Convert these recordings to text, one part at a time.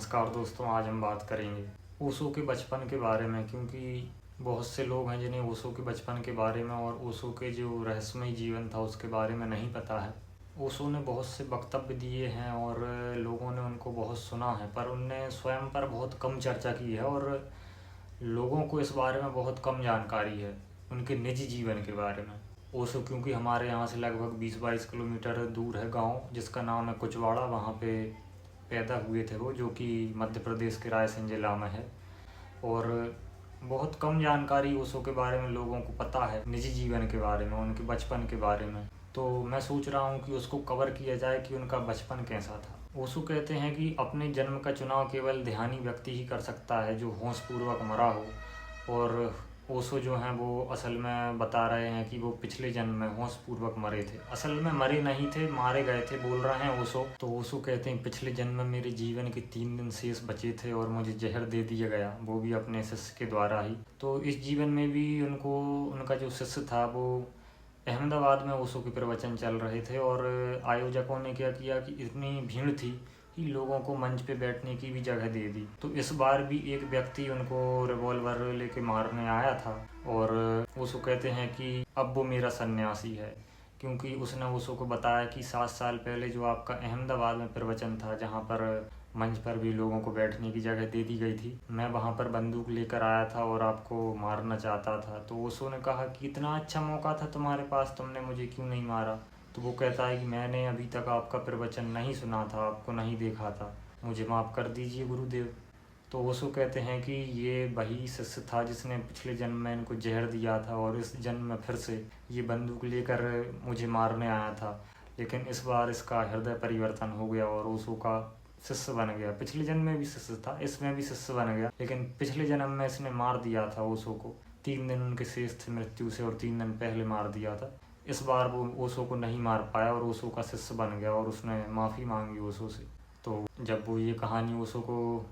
नमस्कार दोस्तों, आज हम बात करेंगे ओशो के बचपन के बारे में, क्योंकि बहुत से लोग हैं जिन्हें ओशो के बचपन के बारे में और ओशो के जो रहस्यमय जीवन था उसके बारे में नहीं पता है। ओशो ने बहुत से वक्तव्य दिए हैं और लोगों ने उनको बहुत सुना है, पर उनने स्वयं पर बहुत कम चर्चा की है और लोगों को इस बारे में बहुत कम जानकारी है उनके निजी जीवन के बारे में। ओशो क्योंकि हमारे यहाँ से लगभग 20-22 किलोमीटर दूर है गांव जिसका नाम है कुचवाड़ा, वहाँ पे पैदा हुए थे वो, जो कि मध्य प्रदेश के रायसेन जिला में है। और बहुत कम जानकारी ओशो के बारे में लोगों को पता है, निजी जीवन के बारे में, उनके बचपन के बारे में। तो मैं सोच रहा हूँ कि उसको कवर किया जाए कि उनका बचपन कैसा था। ओशो कहते हैं कि अपने जन्म का चुनाव केवल ध्यानी व्यक्ति ही कर सकता है जो होशपूर्वक मरा हो। और ओशो जो हैं वो असल में बता रहे हैं कि वो पिछले जन्म में होशपूर्वक मरे थे। असल में मरे नहीं थे, मारे गए थे बोल रहे हैं ओशो। तो ओशो कहते हैं पिछले जन्म में मेरे जीवन के 3 दिन शेष बचे थे और मुझे जहर दे दिया गया, वो भी अपने शिष्य के द्वारा ही। तो इस जीवन में भी उनको, उनका जो शिष्य था वो अहमदाबाद में ओशो के प्रवचन चल रहे थे और आयोजकों ने क्या किया कि इतनी भीड़ थी कि लोगों को मंच पे बैठने की भी जगह दे दी। तो इस बार भी एक व्यक्ति उनको रिवॉल्वर लेके मारने आया था और ओशो कहते हैं कि अब वो मेरा सन्यासी है, क्योंकि उसने ओशो को बताया कि 7 साल पहले जो आपका अहमदाबाद में प्रवचन था, जहाँ पर मंच पर भी लोगों को बैठने की जगह दे दी गई थी, मैं वहाँ पर बंदूक लेकर आया था और आपको मारना चाहता था। तो ओशो ने कहा कि इतना अच्छा मौका था तुम्हारे पास, तुमने मुझे क्यों नहीं मारा। तो वो कहता है कि मैंने अभी तक आपका प्रवचन नहीं सुना था, आपको नहीं देखा था, मुझे माफ़ कर दीजिए गुरुदेव। तो ओशो कहते हैं कि ये वही शिष्य था जिसने पिछले जन्म में इनको जहर दिया था और इस जन्म में फिर से ये बंदूक लेकर मुझे मारने आया था, लेकिन इस बार इसका हृदय परिवर्तन हो गया और ओशो का शिष्य बन गया। पिछले जन्म में भी शिष्य था, इसमें भी शिष्य बन गया, लेकिन पिछले जन्म में इसने मार दिया था ओशो को। 3 दिन उनके शेष थे मृत्यु से और 3 दिन पहले मार दिया था। इस बार वो ओशो को नहीं मार पाया और ओशो का शिष्य बन गया और उसने माफ़ी मांगी ओशो से। तो जब वो ये कहानी ओशो को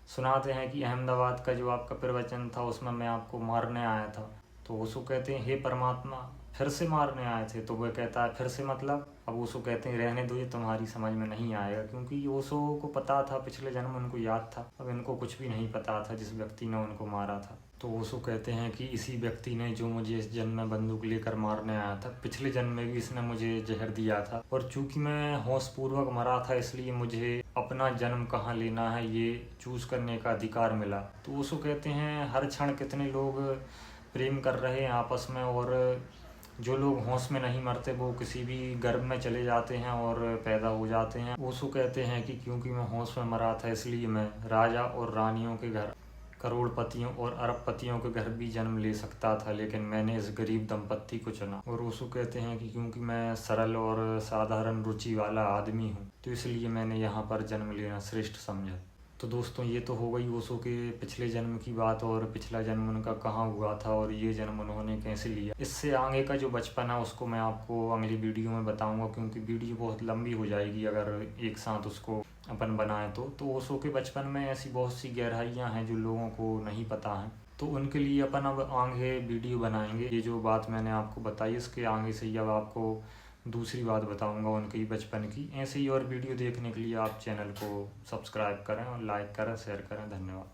सुनाते हैं कि अहमदाबाद का जो आपका प्रवचन था उसमें मैं आपको मारने आया था, तो ओशो कहते हैं हे परमात्मा, फिर से मारने आए थे। तो वह कहता है फिर से मतलब। अब ओशो कहते हैं रहने दो, ये तुम्हारी समझ में नहीं आएगा, क्योंकि ओशो को पता था, पिछले जन्म उनको याद था। अब इनको कुछ भी नहीं पता था जिस व्यक्ति ने उनको मारा था। तो ओशो कहते हैं कि इसी व्यक्ति ने जो मुझे इस जन्म में बंदूक लेकर मारने आया था, पिछले जन्म में भी इसने मुझे जहर दिया था, और चूंकि मैं होशपूर्वक मरा था इसलिए मुझे अपना जन्म कहाँ लेना है ये चूज करने का अधिकार मिला। तो ओशो कहते हैं हर क्षण कितने लोग प्रेम कर रहे हैं आपस में, और जो लोग होश में नहीं मरते वो किसी भी गर्भ में चले जाते हैं और पैदा हो जाते हैं। ओशो कहते हैं कि क्योंकि मैं होश में मरा था इसलिए मैं राजा और रानियों के घर, करोड़पतियों और अरबपतियों के घर भी जन्म ले सकता था, लेकिन मैंने इस गरीब दंपत्ति को चुना। और ओशो कहते हैं कि क्योंकि मैं सरल और साधारण रुचि वाला आदमी हूँ तो इसलिए मैंने यहाँ पर जन्म लेना श्रेष्ठ समझा। तो दोस्तों ये तो हो गई ओशो के पिछले जन्म की बात और पिछला जन्म उनका कहाँ हुआ था और ये जन्म उन्होंने कैसे लिया। इससे आगे का जो बचपन है उसको मैं आपको अगली वीडियो में बताऊंगा, क्योंकि वीडियो बहुत लंबी हो जाएगी अगर एक साथ उसको अपन बनाएं तो ओशो के बचपन में ऐसी बहुत सी गहराइयाँ हैं जो लोगों को नहीं पता हैं, तो उनके लिए अपन अब आगे वीडियो बनाएंगे। ये जो बात मैंने आपको बताई इसके आगे से ही अब आपको दूसरी बात बताऊंगा उनके ही बचपन की। ऐसे ही और वीडियो देखने के लिए आप चैनल को सब्सक्राइब करें और लाइक करें, शेयर करें। धन्यवाद।